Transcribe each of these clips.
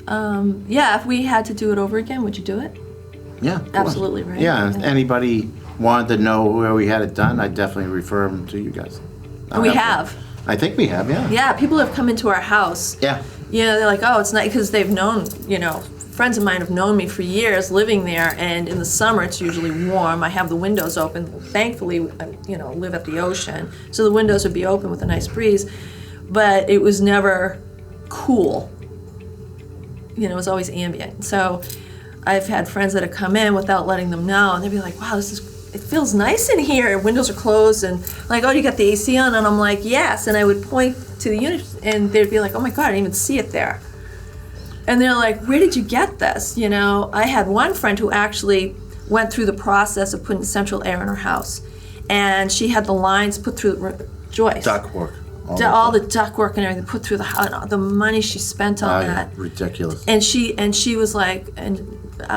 Yeah, if we had to do it over again, would you do it? Yeah, of course. Absolutely, right? Yeah, if anybody wanted to know where we had it done, I'd definitely refer them to you guys. We have. I think we have, yeah. Yeah, people have come into our house. Yeah. Yeah, they're like, oh, it's nice, because they've known, friends of mine have known me for years living there, and in the summer it's usually warm. I have the windows open. Thankfully, live at the ocean, so the windows would be open with a nice breeze, but it was never cool. It was always ambient. So I've had friends that have come in without letting them know, and they'd be like, wow, it feels nice in here. Windows are closed, and like, oh, you got the AC on? And I'm like, yes. And I would point to the unit, and they'd be like, oh my God, I didn't even see it there. And they're like, where did you get this? I had one friend who actually went through the process of putting central air in her house, and she had the lines put through the joist. Ductwork. All the ductwork and everything put through the house. The money she spent on that. Ridiculous. And she was like,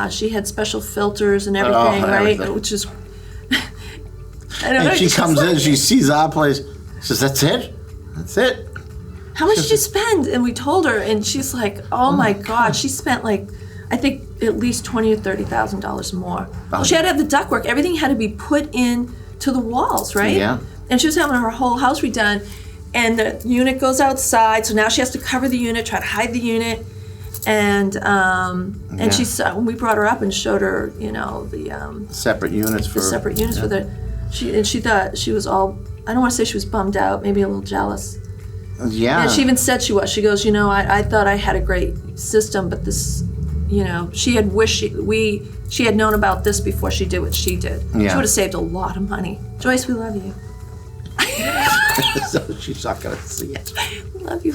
she had special filters and everything, right? Everything. Which is, and she comes in, she sees our place, says, that's it? That's it? How much did you spend? And we told her, and she's like, oh my God, she spent like, I think at least $20,000 to $30,000 more. Well, she had to have the ductwork. Everything had to be put in to the walls, right? Yeah. And she was having her whole house redone, and the unit goes outside, so now she has to cover the unit, try to hide the unit. And she saw, when we brought her up and showed her, the separate units for separate units with it. She thought she was all, I don't want to say she was bummed out, maybe a little jealous. Yeah. And she even said she was. She goes, I thought I had a great system, but this, she had wished she had known about this before she did what she did. Yeah. She would have saved a lot of money. Joyce, we love you. So she's not gonna see it. We love you.